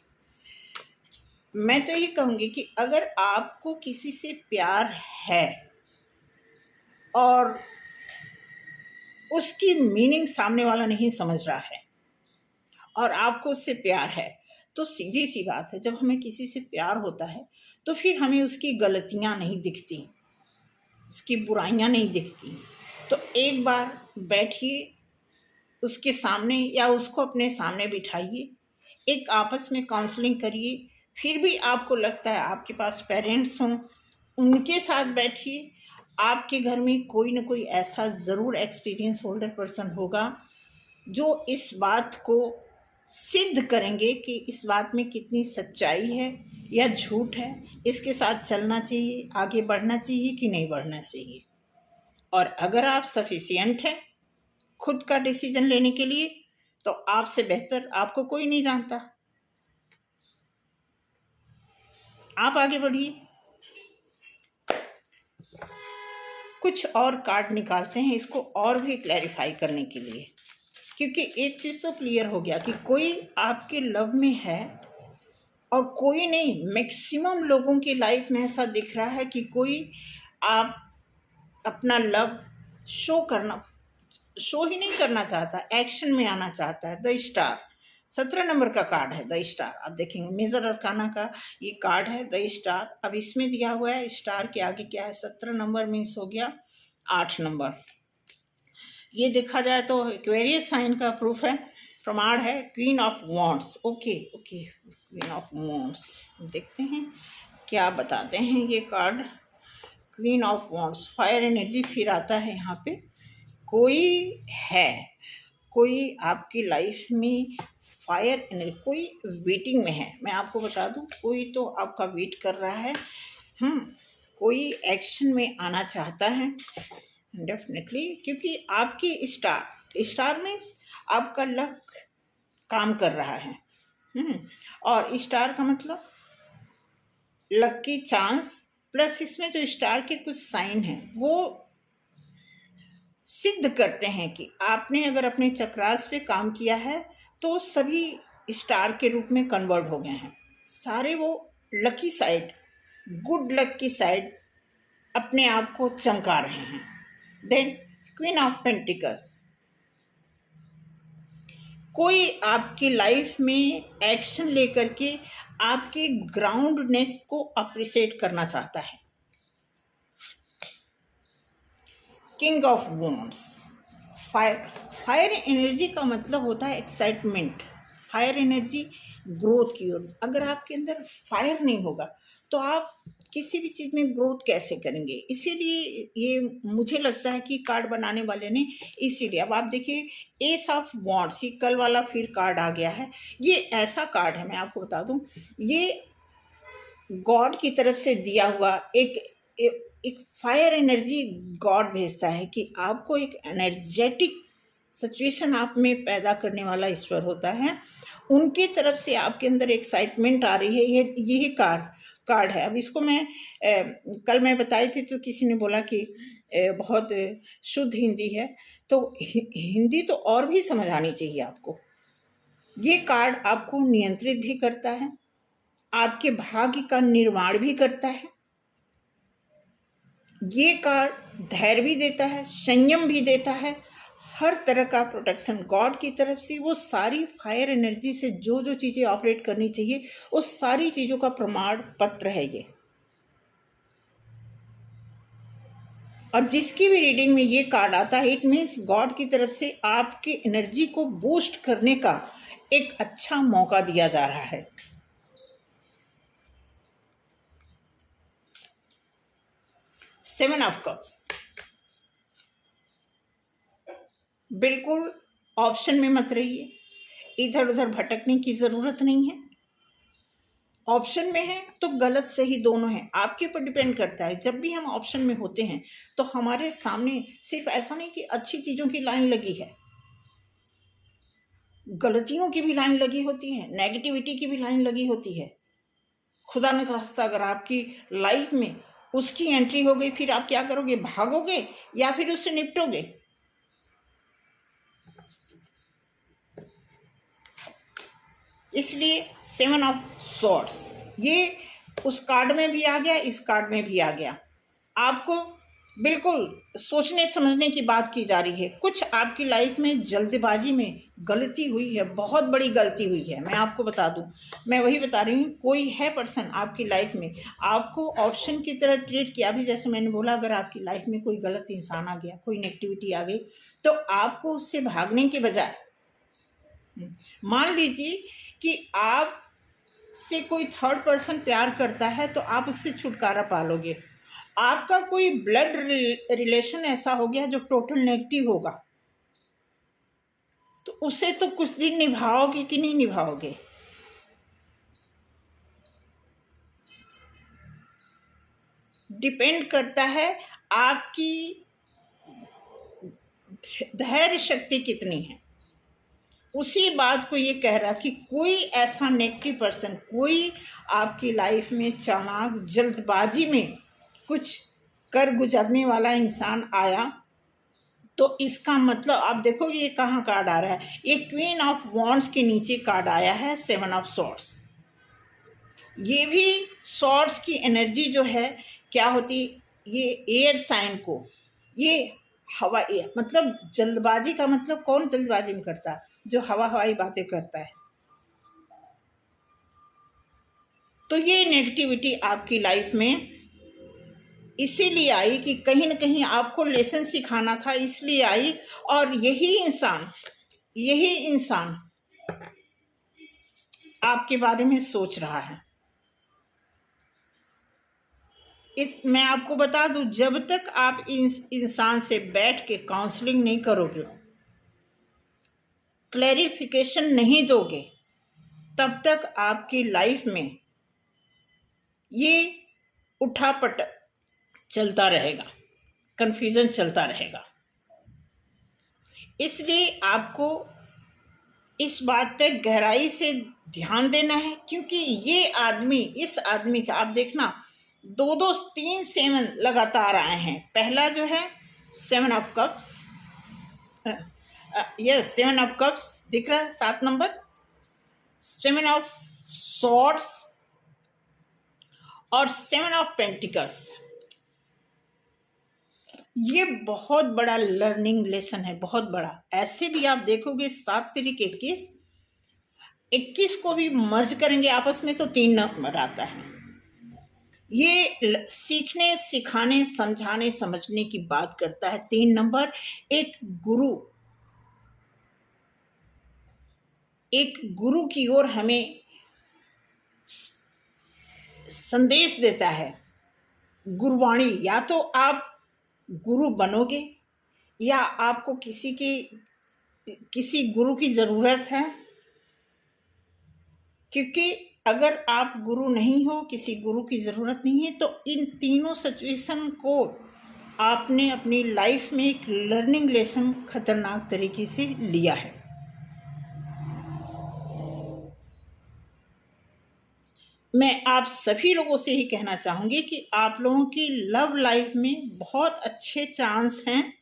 मैं तो यही कहूँगी कि अगर आपको किसी से प्यार है और उसकी मीनिंग सामने वाला नहीं समझ रहा है और आपको उससे प्यार है, तो सीधी सी बात है, जब हमें किसी से प्यार होता है तो फिर हमें उसकी गलतियाँ नहीं दिखती, उसकी बुराइयाँ नहीं दिखती। तो एक बार बैठिए उसके सामने या उसको अपने सामने बिठाइए, एक आपस में काउंसलिंग करिए। फिर भी आपको लगता है आपके पास पेरेंट्स हों, उनके साथ बैठिए। आपके घर में कोई ना कोई ऐसा ज़रूर एक्सपीरियंस होल्डर पर्सन होगा जो इस बात को सिद्ध करेंगे कि इस बात में कितनी सच्चाई है या झूठ है, इसके साथ चलना चाहिए, आगे बढ़ना चाहिए कि नहीं बढ़ना चाहिए। और अगर आप सफिशिएंट हैं खुद का डिसीजन लेने के लिए, तो आपसे बेहतर आपको कोई नहीं जानता। आप आगे बढ़िए। कुछ और कार्ड निकालते हैं इसको और भी क्लैरिफाई करने के लिए, क्योंकि एक चीज़ तो क्लियर हो गया कि कोई आपके लव में है और कोई नहीं। मैक्सिमम लोगों की लाइफ में ऐसा दिख रहा है कि कोई आप अपना लव शो ही नहीं करना चाहता, एक्शन में आना चाहता है। द स्टार 17 नंबर का कार्ड है, द स्टार। आप देखेंगे मेजर अरकाना का ये कार्ड है, द स्टार। अब इसमें दिया हुआ है स्टार के आगे क्या है, 17 नंबर मीन्स हो गया 8 नंबर। ये देखा जाए तो एक्वेरियस साइन का प्रूफ है, प्रमाण है। Queen of wands, okay queen of wands, देखते हैं क्या बताते हैं ये card. Queen of wands, fire energy फिर आता है यहाँ पे। कोई है, कोई आपकी लाइफ में फायर एनर्जी, कोई वेटिंग में है। मैं आपको बता दूं, कोई तो आपका वेट कर रहा है, कोई एक्शन में आना चाहता है डेफिनेटली, क्योंकि आपकी स्टार मीन्स आपका लक काम कर रहा है। और स्टार का मतलब लकी चांस, प्लस इसमें जो स्टार के कुछ साइन हैं वो सिद्ध करते हैं कि आपने अगर अपने चक्रास पे काम किया है तो सभी स्टार के रूप में कन्वर्ट हो गए हैं। सारे वो लकी साइड, गुड लक की साइड अपने आप को चमका रहे हैं। देन क्वीन ऑफ पेंटिकल्स, कोई आपकी लाइफ में एक्शन लेकर के आपके ग्राउंडनेस को अप्रिशिएट करना चाहता है। King of wands, fire energy का मतलब होता है एक्साइटमेंट, फायर एनर्जी ग्रोथ की ओर। अगर आपके अंदर फायर नहीं होगा तो आप किसी भी चीज़ में ग्रोथ कैसे करेंगे। इसीलिए ये मुझे लगता है कि कार्ड बनाने वाले ने इसीलिए। अब आप देखिए एस ऑफ वॉन्ड्स, ये कल वाला फिर कार्ड आ गया है। ये ऐसा कार्ड है, मैं आपको बता दूं, ये गॉड की तरफ से दिया हुआ एक फायर एनर्जी गॉड भेजता है कि आपको एक एनर्जेटिक सिचुएशन आप में पैदा करने वाला ईश्वर होता है। उनकी तरफ से आपके अंदर एक्साइटमेंट आ रही है। यही कार्ड है। अब इसको मैं कल मैं बताई थी तो किसी ने बोला कि बहुत शुद्ध हिंदी है, तो हिंदी तो और भी समझ आनी चाहिए आपको। ये कार्ड आपको नियंत्रित भी करता है, आपके भाग्य का निर्माण भी करता है। ये कार्ड धैर्य भी देता है, संयम भी देता है, हर तरह का प्रोटेक्शन गॉड की तरफ से। वो सारी फायर एनर्जी से जो जो चीज़ें ऑपरेट करनी चाहिए उस सारी चीज़ों का प्रमाण पत्र है ये। और जिसकी भी रीडिंग में ये कार्ड आता है, इट मीन्स गॉड की तरफ से आपकी एनर्जी को बूस्ट करने का एक अच्छा मौका दिया जा रहा है। सेवन ऑफ कप्स, बिल्कुल ऑप्शन में मत रहिए, इधर उधर भटकने की ज़रूरत नहीं है। ऑप्शन में है तो गलत सही दोनों है, आपके ऊपर डिपेंड करता है। जब भी हम ऑप्शन में होते हैं तो हमारे सामने सिर्फ ऐसा नहीं कि अच्छी चीज़ों की लाइन लगी है, गलतियों की भी लाइन लगी होती है, नेगेटिविटी की भी लाइन लगी होती है। खुदा न खास्ता अगर आपकी लाइफ में उसकी एंट्री हो गई, फिर आप क्या करोगे, भागोगे या फिर उससे निपटोगे। इसलिए सेवन ऑफ सॉर्ड्स ये उस कार्ड में भी आ गया, इस कार्ड में भी आ गया। आपको बिल्कुल सोचने समझने की बात की जा रही है। कुछ आपकी लाइफ में जल्दबाजी में गलती हुई है, बहुत बड़ी गलती हुई है। मैं आपको बता दूं, मैं वही बता रही हूँ, कोई है पर्सन आपकी लाइफ में आपको ऑप्शन की तरह ट्रीट किया भी। जैसे मैंने बोला, अगर आपकी लाइफ में कोई गलत इंसान आ गया, कोई नेगेटिविटी आ गई, तो आपको उससे भागने के बजाय, मान लीजिए कि आप से कोई थर्ड पर्सन प्यार करता है तो आप उससे छुटकारा पालोगे। आपका कोई ब्लड रिलेशन ऐसा हो गया जो टोटल नेगेटिव होगा, तो उसे तो कुछ दिन निभाओगे कि नहीं निभाओगे। डिपेंड करता है आपकी धैर्य शक्ति कितनी है। उसी बात को ये कह रहा कि कोई ऐसा नेगेटिव पर्सन, कोई आपकी लाइफ में चालाक, जल्दबाजी में कुछ कर गुजरने वाला इंसान आया, तो इसका मतलब आप देखोगे ये कहाँ कार्ड आ रहा है, ये क्वीन ऑफ वॉन्ड्स के नीचे कार्ड आया है 7 ऑफ सॉर्ड्स। ये भी सॉर्ड्स की एनर्जी जो है क्या होती, ये एयर साइन को, ये हवा, मतलब जल्दबाजी का मतलब कौन जल्दबाजी में करता है, जो हवाई बातें करता है। तो ये नेगेटिविटी आपकी लाइफ में इसीलिए आई कि कहीं ना कहीं आपको लेसन सिखाना था, इसलिए आई। और यही इंसान आपके बारे में सोच रहा है। मैं आपको बता दूं, जब तक आप इंसान से बैठ के काउंसलिंग नहीं करोगे, क्लैरिफिकेशन नहीं दोगे, तब तक आपकी लाइफ में ये उठापटक चलता रहेगा, कंफ्यूजन चलता रहेगा। इसलिए आपको इस बात पे गहराई से ध्यान देना है, क्योंकि ये आदमी, इस आदमी का आप देखना 2-2-3 7 लगातार आए हैं। पहला जो है 7 of cups, yes 7 of cups दिख रहा है, 7 नंबर, 7 ऑफ सॉर्ड्स और 7 ऑफ पेंटिकल्स। ये बहुत बड़ा लर्निंग लेसन है, बहुत बड़ा। ऐसे भी आप देखोगे 7 तरीके 21 को भी मर्ज करेंगे आपस में तो 3 नंबर आता है। ये सीखने, सिखाने, समझाने, समझने की बात करता है 3 नंबर। एक गुरु की ओर हमें संदेश देता है, गुरुवाणी। या तो आप गुरु बनोगे या आपको किसी गुरु की ज़रूरत है, क्योंकि अगर आप गुरु नहीं हो, किसी गुरु की ज़रूरत नहीं है, तो इन तीनों सिचुएशन को आपने अपनी लाइफ में एक लर्निंग लेसन खतरनाक तरीके से लिया है। मैं आप सभी लोगों से ही कहना चाहूँगी कि आप लोगों की लव लाइफ में बहुत अच्छे चांस हैं।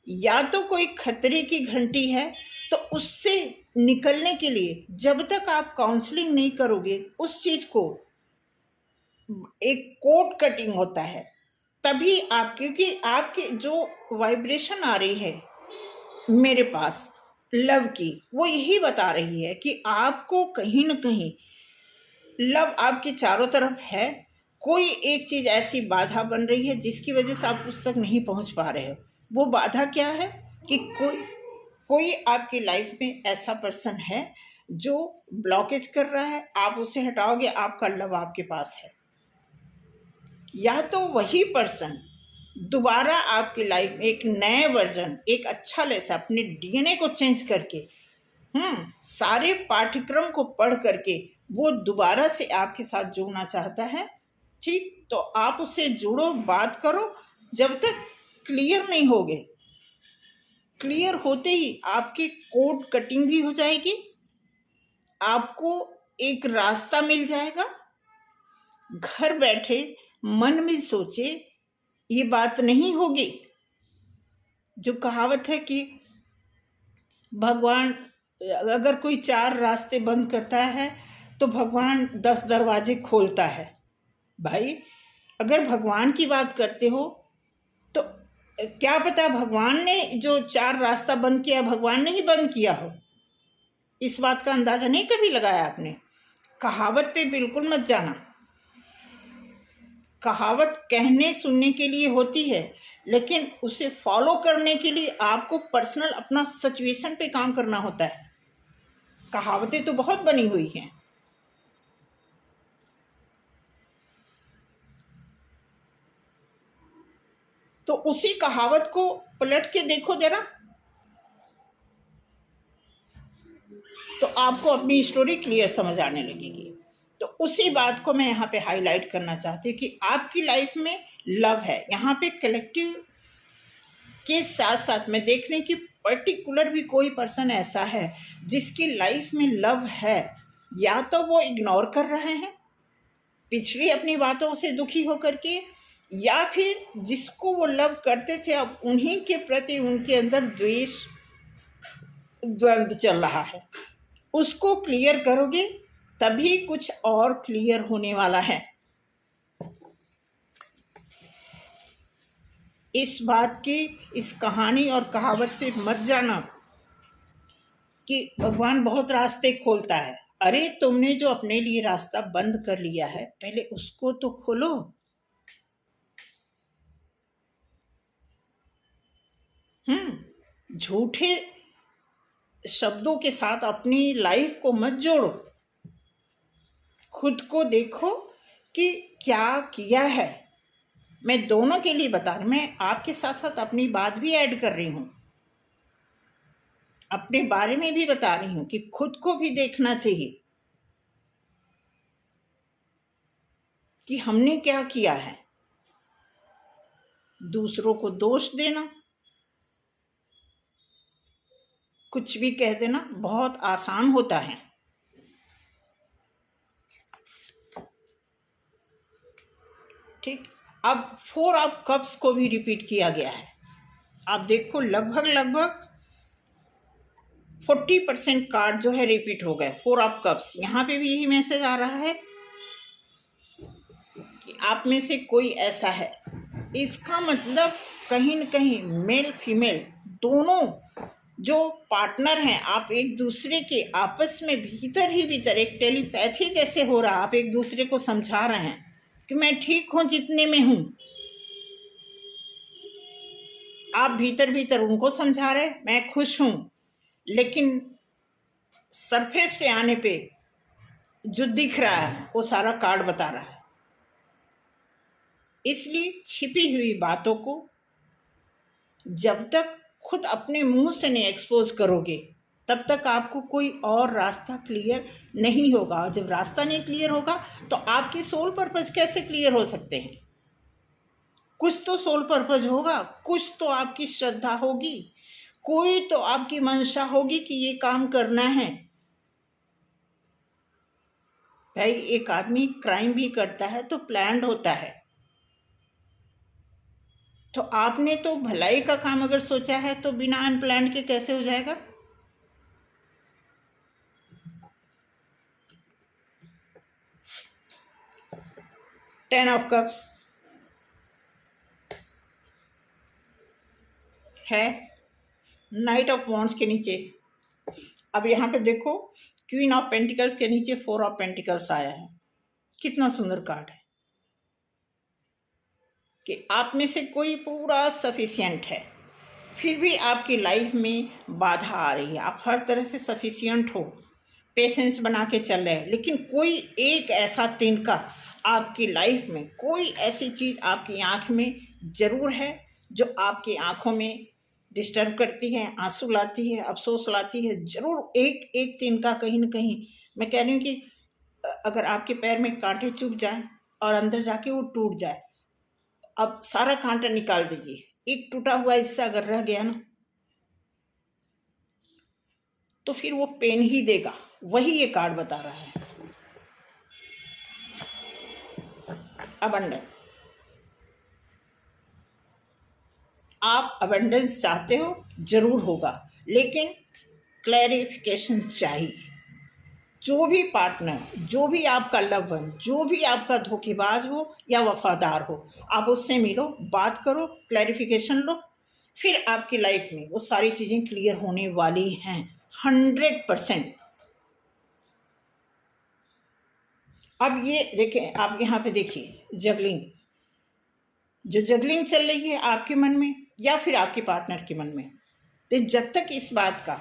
या तो कोई खतरे की घंटी है, तो उससे निकलने के लिए जब तक आप काउंसलिंग नहीं करोगे उस चीज़ को, एक कोड कटिंग होता है तभी आप, क्योंकि आपकी जो वाइब्रेशन आ रही है मेरे पास लव की, वो यही बता रही है कि आपको कहीं ना कहीं लव आपके चारों तरफ है। कोई एक चीज़ ऐसी बाधा बन रही है जिसकी वजह से आप उस तक नहीं पहुंच पा रहे हो। वो बाधा क्या है कि कोई आपकी लाइफ में ऐसा पर्सन है जो ब्लॉकेज कर रहा है, आप उसे हटाओगे, आपका लव आपके पास है। या तो वही पर्सन दोबारा आपकी लाइफ में एक नए वर्जन, एक अच्छा लेसन, अपने डीएनए को चेंज करके, सारे पाठ्यक्रम को पढ़ करके वो दोबारा से आपके साथ जुड़ना चाहता है। ठीक, तो आप उससे जुड़ो, बात करो। जब तक क्लियर नहीं होगे, क्लियर होते ही आपकी कोड कटिंग भी हो जाएगी, आपको एक रास्ता मिल जाएगा। घर बैठे मन में सोचे, ये बात नहीं होगी। जो कहावत है कि भगवान, अगर कोई 4 रास्ते बंद करता है तो भगवान 10 दरवाजे खोलता है। भाई, अगर भगवान की बात करते हो तो क्या पता भगवान ने जो 4 रास्ता बंद किया, भगवान ने ही बंद किया हो। इस बात का अंदाजा नहीं कभी लगाया आपने? कहावत पे बिल्कुल मत जाना। कहावत कहने सुनने के लिए होती है, लेकिन उसे फॉलो करने के लिए आपको पर्सनल अपना सिचुएशन पे काम करना होता है। कहावतें तो बहुत बनी हुई हैं, तो उसी कहावत को पलट के देखो जरा, तो आपको अपनी स्टोरी क्लियर समझ आने लगेगी। तो उसी बात को मैं यहाँ पे हाईलाइट करना चाहती हूँ कि आपकी लाइफ में लव है। यहाँ पे कलेक्टिव के साथ साथ मैं देख रही कि पर्टिकुलर भी कोई पर्सन ऐसा है जिसकी लाइफ में लव है। या तो वो इग्नोर कर रहे हैं पिछली अपनी बातों से दुखी होकर के, या फिर जिसको वो लव करते थे अब उन्हीं के प्रति उनके अंदर द्वेष द्वंद्व चल रहा है, उसको क्लियर करोगे तभी कुछ और क्लियर होने वाला है। इस बात की, इस कहानी और कहावत पे मत जाना कि भगवान बहुत रास्ते खोलता है। अरे तुमने जो अपने लिए रास्ता बंद कर लिया है पहले उसको तो खोलो। झूठे शब्दों के साथ अपनी लाइफ को मत जोड़ो। खुद को देखो कि क्या किया है। मैं दोनों के लिए बता रही, मैं आपके साथ साथ अपनी बात भी ऐड कर रही हूँ, अपने बारे में भी बता रही हूँ कि खुद को भी देखना चाहिए कि हमने क्या किया है। दूसरों को दोष देना, कुछ भी कह देना बहुत आसान होता है। ठीक, अब 4 ऑफ कप्स को भी रिपीट किया गया है। आप देखो लगभग 40% कार्ड जो है रिपीट हो गए। 4 ऑफ कप्स, यहाँ पे भी यही मैसेज आ रहा है कि आप में से कोई ऐसा है। इसका मतलब कहीं न कहीं मेल फीमेल दोनों जो पार्टनर हैं, आप एक दूसरे के आपस में भीतर ही भीतर एक टेलीपैथी जैसे हो रहा, आप एक दूसरे को समझा रहे हैं कि मैं ठीक हूं जितने में हूं। आप भीतर भीतर उनको समझा रहे मैं खुश हूं, लेकिन सरफेस पे आने पे जो दिख रहा है वो सारा कार्ड बता रहा है। इसलिए छिपी हुई बातों को जब तक खुद अपने मुंह से नहीं एक्सपोज करोगे तब तक आपको कोई और रास्ता क्लियर नहीं होगा। जब रास्ता नहीं क्लियर होगा तो आपकी सोल पर्पस कैसे क्लियर हो सकते हैं? कुछ तो सोल पर्पस होगा, कुछ तो आपकी श्रद्धा होगी, कोई तो आपकी मंशा होगी कि ये काम करना है। भाई एक आदमी क्राइम भी करता है तो प्लान्ड होता है, तो आपने तो भलाई का काम अगर सोचा है तो बिना अनप्लान्ड के कैसे हो जाएगा? टेन ऑफ कप्स है, नाइट ऑफ वॉन्ड्स के नीचे। अब यहाँ पे देखो क्वीन ऑफ पेंटिकल्स के नीचे 4 ऑफ पेंटिकल्स आया है। कितना सुंदर कार्ड है कि आप में से कोई पूरा सफिशिएंट है, फिर भी आपकी लाइफ में बाधा आ रही है। आप हर तरह से सफिशिएंट हो, पेशेंस बना के चल रहे हैं, लेकिन कोई एक ऐसा तिनका आपकी लाइफ में, कोई ऐसी चीज़ आपकी आँख में ज़रूर है जो आपकी आँखों में डिस्टर्ब करती है, आंसू लाती है, अफसोस लाती है। ज़रूर एक एक तिनका कहीं ना कहीं। मैं कह रही हूँ कि अगर आपके पैर में कांटे चुभ जाए और अंदर जाके वो टूट जाए, अब सारा कांटा निकाल दीजिए, एक टूटा हुआ हिस्सा अगर रह गया ना तो फिर वो पेन ही देगा। वही ये कार्ड बता रहा है, अबंडेंस। आप अबंडेंस चाहते हो, जरूर होगा, लेकिन क्लैरिफिकेशन चाहिए। जो भी पार्टनर, जो भी आपका लव वन, जो भी आपका धोखेबाज हो या वफादार हो, आप उससे मिलो, बात करो, क्लैरिफिकेशन लो, फिर आपकी लाइफ में वो सारी चीज़ें क्लियर होने वाली हैं 100%। अब ये देखें, आप यहाँ पे देखिए जगलिंग, जो जगलिंग चल रही है आपके मन में या फिर आपके पार्टनर के मन में, तो जब तक इस बात का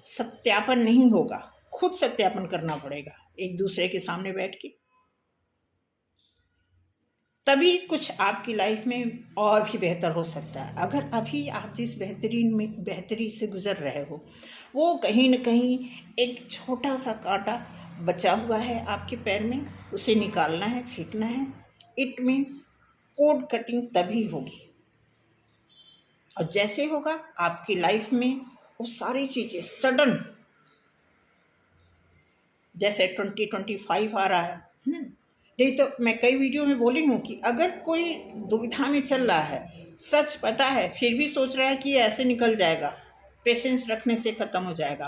सत्यापन नहीं होगा, खुद सत्यापन करना पड़ेगा एक दूसरे के सामने बैठ के, तभी कुछ आपकी लाइफ में और भी बेहतर हो सकता है। अगर अभी आप जिस बेहतरी से गुजर रहे हो वो कहीं न कहीं एक छोटा सा कांटा बचा हुआ है आपके पैर में, उसे निकालना है, फेंकना है। इट मीन्स कोड कटिंग तभी होगी, और जैसे होगा आपकी लाइफ में वो सारी चीज़ें सडन, जैसे 2025 आ रहा है, नहीं तो मैं कई वीडियो में बोली हूँ कि अगर कोई दुविधा में चल रहा है, सच पता है, फिर भी सोच रहा है कि ये ऐसे निकल जाएगा, पेशेंस रखने से ख़त्म हो जाएगा,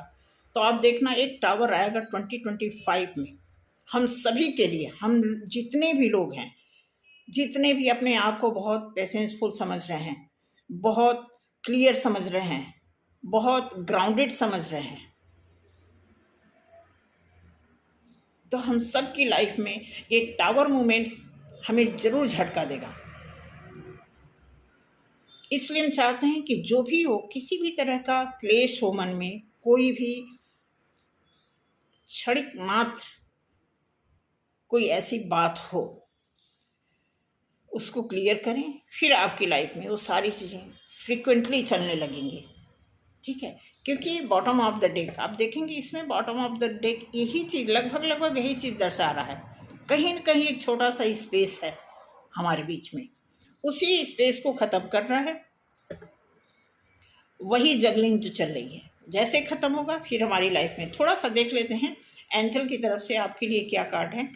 तो आप देखना एक टावर आएगा 2025 में, हम सभी के लिए, हम जितने भी लोग हैं, जितने भी अपने आप को बहुत पेशेंसफुल समझ रहे हैं, बहुत क्लियर समझ रहे हैं, बहुत ग्राउंडेड समझ रहे हैं, तो हम सब की लाइफ में ये टावर मोमेंट्स हमें ज़रूर झटका देगा। इसलिए हम चाहते हैं कि जो भी हो, किसी भी तरह का क्लेश हो मन में, कोई भी क्षणिक मात्र कोई ऐसी बात हो, उसको क्लियर करें, फिर आपकी लाइफ में वो सारी चीज़ें फ्रिक्वेंटली चलने लगेंगी। ठीक है, क्योंकि बॉटम ऑफ द डेक आप देखेंगे, इसमें बॉटम ऑफ द डेक यही चीज़ लगभग यही चीज़ दर्शा रहा है। कहीं न कहीं एक छोटा सा स्पेस है हमारे बीच में, उसी स्पेस को ख़त्म कर रहा है, वही जगलिंग जो चल रही है। जैसे ख़त्म होगा फिर हमारी लाइफ में थोड़ा सा देख लेते हैं एंजल की तरफ से आपके लिए क्या कार्ड है।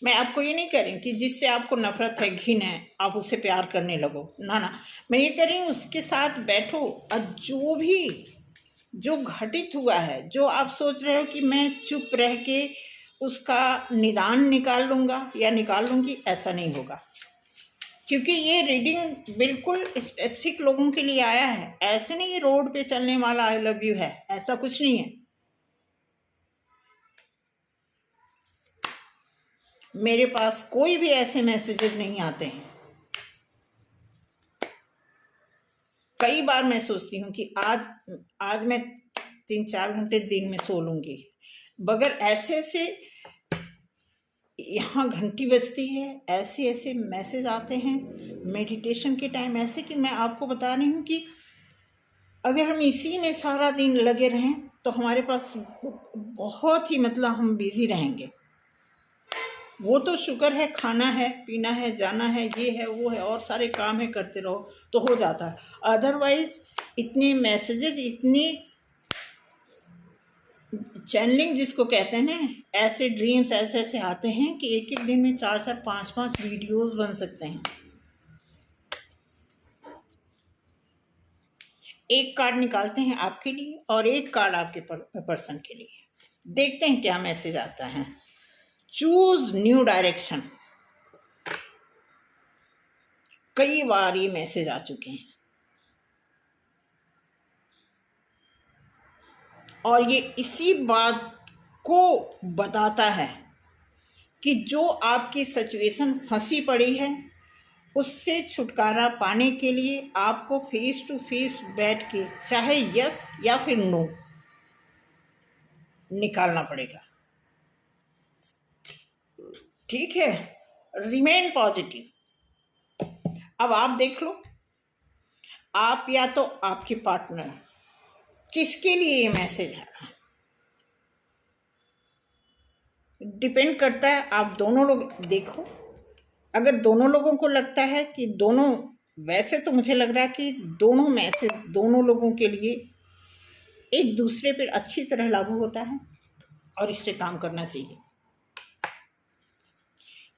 मैं आपको ये नहीं कह रही कि जिससे आपको नफरत है, घिन है, आप उससे प्यार करने लगो, ना ना, मैं ये कह रही हूँ उसके साथ बैठो और जो घटित हुआ है, जो आप सोच रहे हो कि मैं चुप रह के उसका निदान निकाल लूँगा या निकाल लूँगी, ऐसा नहीं होगा, क्योंकि ये रीडिंग बिल्कुल स्पेसिफिक लोगों के लिए आया है। ऐसे नहीं ये रोड पे चलने वाला आई लव यू है, ऐसा कुछ नहीं है। मेरे पास कोई भी ऐसे मैसेजेस नहीं आते हैं। कई बार मैं सोचती हूँ कि आज मैं 3-4 घंटे दिन में सो लूँगी, मगर ऐसे यहाँ घंटी बजती है, ऐसे मैसेज आते हैं मेडिटेशन के टाइम, ऐसे कि मैं आपको बता रही हूँ कि अगर हम इसी में सारा दिन लगे रहें तो हमारे पास बहुत ही मतलब हम बिजी रहेंगे। वो तो शुक्र है, खाना है, पीना है, जाना है, ये है, वो है, और सारे काम है, करते रहो तो हो जाता है। अदरवाइज इतने मैसेजेस, इतनी चैनलिंग जिसको कहते हैं ना, ऐसे ड्रीम्स ऐसे आते हैं कि एक दिन में 4-4, 5-5 वीडियोस बन सकते हैं। एक कार्ड निकालते हैं आपके लिए और एक कार्ड आपके पर्सन के लिए, देखते हैं क्या मैसेज आता है। चूज न्यू डायरेक्शन, कई बार ये मैसेज आ चुके हैं और ये इसी बात को बताता है कि जो आपकी सिचुएशन फंसी पड़ी है, उससे छुटकारा पाने के लिए आपको फेस टू फेस बैठ के चाहे यस या फिर नो निकालना पड़ेगा। ठीक है, रिमेन पॉजिटिव। अब आप देख लो, आप या तो आपके पार्टनर, किसके लिए ये मैसेज है, डिपेंड करता है। आप दोनों लोग देखो, अगर दोनों लोगों को लगता है कि दोनों, वैसे तो मुझे लग रहा है कि दोनों मैसेज दोनों लोगों के लिए एक दूसरे पर अच्छी तरह लागू होता है और इस पर काम करना चाहिए,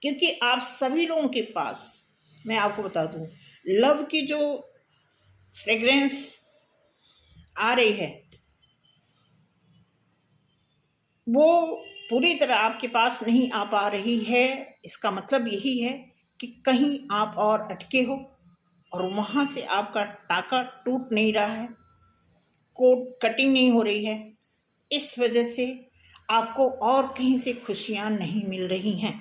क्योंकि आप सभी लोगों के पास, मैं आपको बता दूं, लव की जो फ्रेग्रेंस आ रही है वो पूरी तरह आपके पास नहीं आ पा रही है। इसका मतलब यही है कि कहीं आप और अटके हो और वहाँ से आपका टाका टूट नहीं रहा है, कोड कटिंग नहीं हो रही है, इस वजह से आपको और कहीं से खुशियाँ नहीं मिल रही हैं।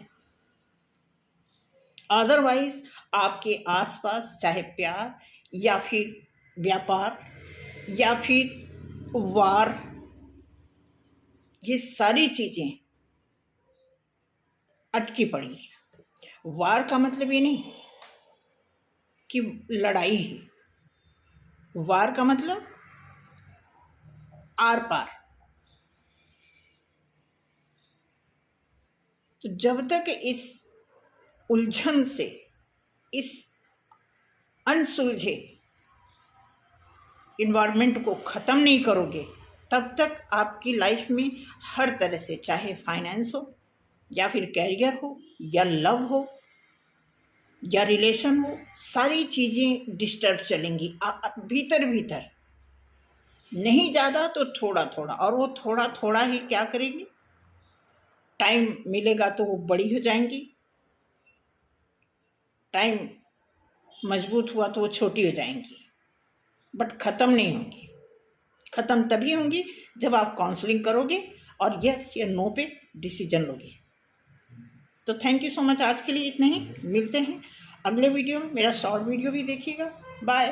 अदरवाइज आपके आसपास चाहे प्यार या फिर व्यापार या फिर वार, ये सारी चीज़ें अटकी पड़ी हैं। वार का मतलब ये नहीं कि लड़ाई है, वार का मतलब आर पार। तो जब तक इस उलझन से, इस अनसुलझे इन्वायरमेंट को ख़त्म नहीं करोगे, तब तक आपकी लाइफ में हर तरह से, चाहे फाइनेंस हो या फिर कैरियर हो या लव हो या रिलेशन हो, सारी चीज़ें डिस्टर्ब चलेंगी भीतर भीतर, नहीं ज़्यादा तो थोड़ा थोड़ा, और वो थोड़ा थोड़ा ही क्या करेंगी, टाइम मिलेगा तो वो बड़ी हो जाएंगी, टाइम मजबूत हुआ तो वो छोटी हो जाएंगी, बट ख़त्म नहीं होंगी। ख़त्म तभी होंगी जब आप काउंसलिंग करोगे और यस या नो पे डिसीजन लोगे। तो थैंक यू सो मच, आज के लिए इतना ही। मिलते हैं अगले वीडियो में। मेरा शॉर्ट वीडियो भी देखिएगा। बाय।